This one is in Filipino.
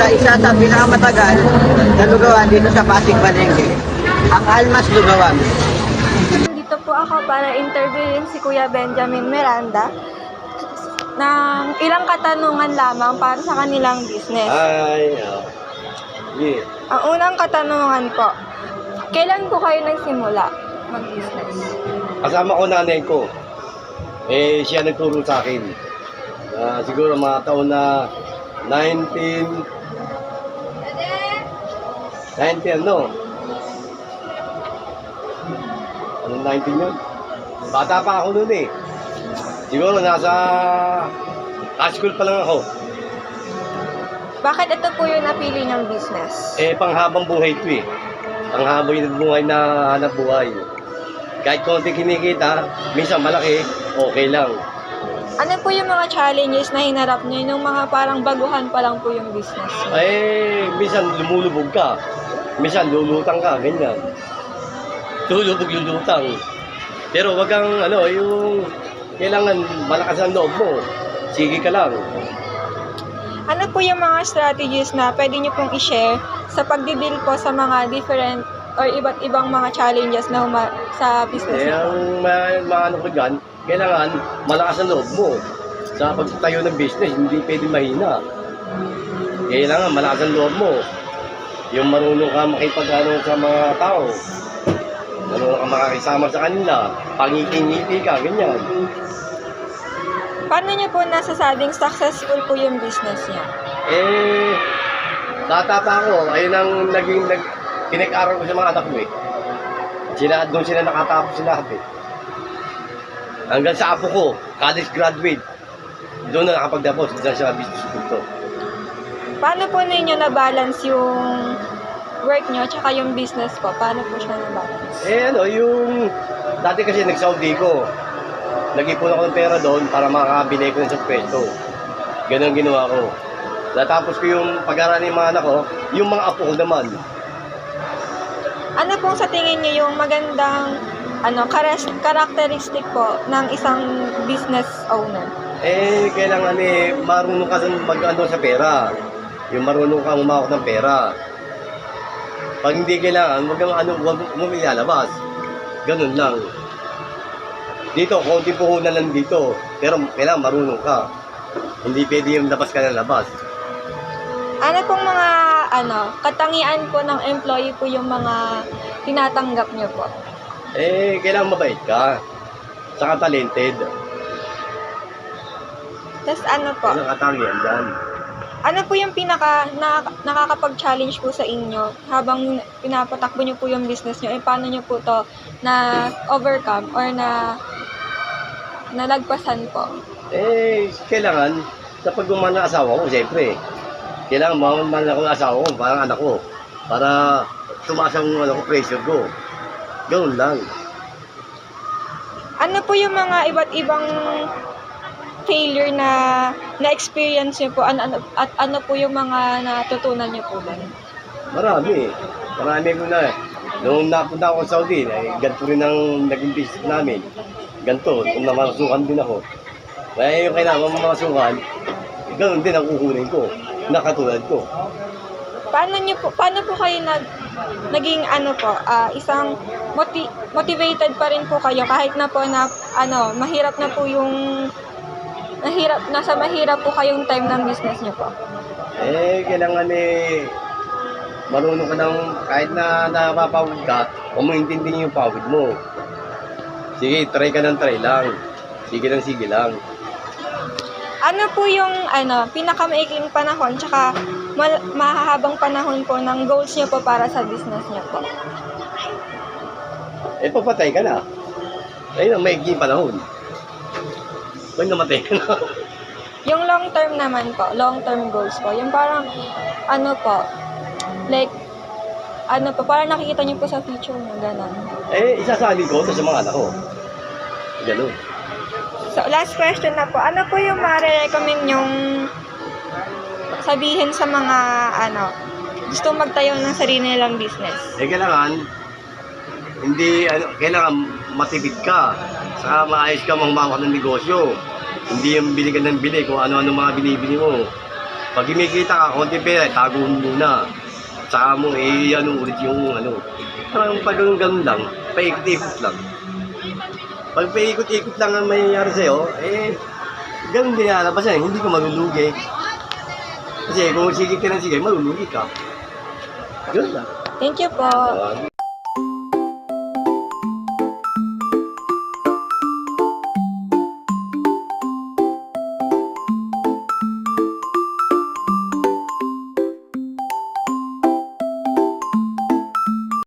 isa sa pinakamatagal na lugawan dito sa Pasig Palengke, ang Almas Lugawan. Dito po ako para interviewin si Kuya Benjamin Miranda ng ilang katanungan lamang para sa kanilang business. Yeah. Ang unang katanungan po, kailan po kayo nagsimula mag-business? Kasama ko nanay ko. Siya nagturo sa akin. Siguro mga taon na 19 ano? Anong 19 yun? Bata pa ako noon eh. Siguro nasa high school pa lang ako. Bakit ito po yung napili niyang business? Panghabang buhay ko eh. Panghabang buhay na hanap buhay. Kahit konti kinikita, minsan malaki, okay lang. Ano po yung mga challenges na hinarap niyo nung mga parang baguhan pa lang po yung business? Minsan lumulubog ka. Minsan lulutang ka, ganyan. Lulutang. Pero wag kang, yung kailangan malakas ang loob mo. Sige ka lang. Ano po yung mga strategies na pwede niyo pong i-share sa pagdideal po sa mga different or iba't ibang mga challenges na sa business niyo? Ang mga ko dyan, kailangan malakas ang loob mo. Sa pagtayo ng business, hindi pwede mahina. Kailangan malakas ang loob mo. Yung marunong ka makipag-ano sa mga tao. Marunong ka makakisama sa kanila. Pangiti-ngiti ka, ganyan. Paano niyo po nasasabing successful po yung business niya? Bata pa ako, ayun ang pinag-aral ko sa mga anak ko eh. Doon sila nakatapos sila lahat eh. Hanggang sa apo ko, college graduate. Doon na nakapagtapos sa business school to. Paano po ninyo na-balance yung work nyo tsaka yung business po? Paano po siya na-balance? Yung dati kasi nag-Saudi ko. Nag-ipon ako ng pera doon para makakabili ko ng sa pwesto. Ganun ang ginawa ko. Natapos ko yung pag-aaral ng mga anak ko, yung mga apo ko naman. Ano pong sa tingin niyo yung magandang characteristic po ng isang business owner? Kailangan marunong ka sa pera. Yung marunong kang umawak ng pera. Pag hindi kailangan, wag mo ilalabas. Ganun lang. Dito, konti puhunan lang dito. Pero kailangan marunong ka. Hindi pwede yung labas ka ng labas. Ano pong mga katangian po ng employee po yung mga tinatanggap niyo po? Kailangan mabait ka. Saka talented. Tapos ano po? Ano katangian dyan? Ano po yung nakakapag-challenge po sa inyo habang pinapatakbo niyo po yung business niyo? Paano niyo po to na-overcome or nalagpasan po? Kailangan sa pagmamahal ng asawa ko, siyempre. Kailangan mamahal ako ng asawa ko, parang anak ko. Para tumaas ang pressure ko. Ganoon lang. Ano po yung mga iba't ibang failure na-experience niyo po? At ano po yung mga natutunan niyo po doon? Marami. Marami ko na. Noong napunta ako sa Saudi, ganito rin ang naging business namin. Ganito, kung namasukan din ako. Kaya yung kailangan mamasukan, ganoon din ang kukunin ko. Nakatulad ko. Paano po kayo naging isang motivated pa rin po kayo kahit na po na mahirap na po yung nasa mahirap po kayong time ng business niyo po? Kailangan marunong ka ng kahit na napapagod ka, umaintindi yung pagod mo. Sige, try ka ng try lang. Sige lang. Ano po yung pinakamaikling panahon tsaka mahahabang panahon po ng goals niyo po para sa business niyo po? Papatay ka na. Ayun ang maiging panahon. Pag namatay ka na. Yung long term naman po, long term goals po, yung parang parang nakikita niyo po sa future niyo, gano'n. Isasali ko ito sa mga anak ko. Gano'n. So, last question na po. Ano po yung ma-recommend yung sabihin sa mga gusto magtayo ng sarili nilang business? Kailangan matipid ka. Saka maayos ka humawak ng negosyo. Hindi yung bili ka ng bili kung ano-ano mga binibili mo. Pag kumikita ka, konti pera, tago mo muna. Saka mo, ano ulit yung ano. Parang pag ganun lang, paikot-ikot lang. Pag paikot-ikot lang ang mayayari sa'yo, ganun din nalabas yan, hindi ka malulugi. Kasi kung sige ka ng sige, malulugi ka. Ganun lang. Thank you po.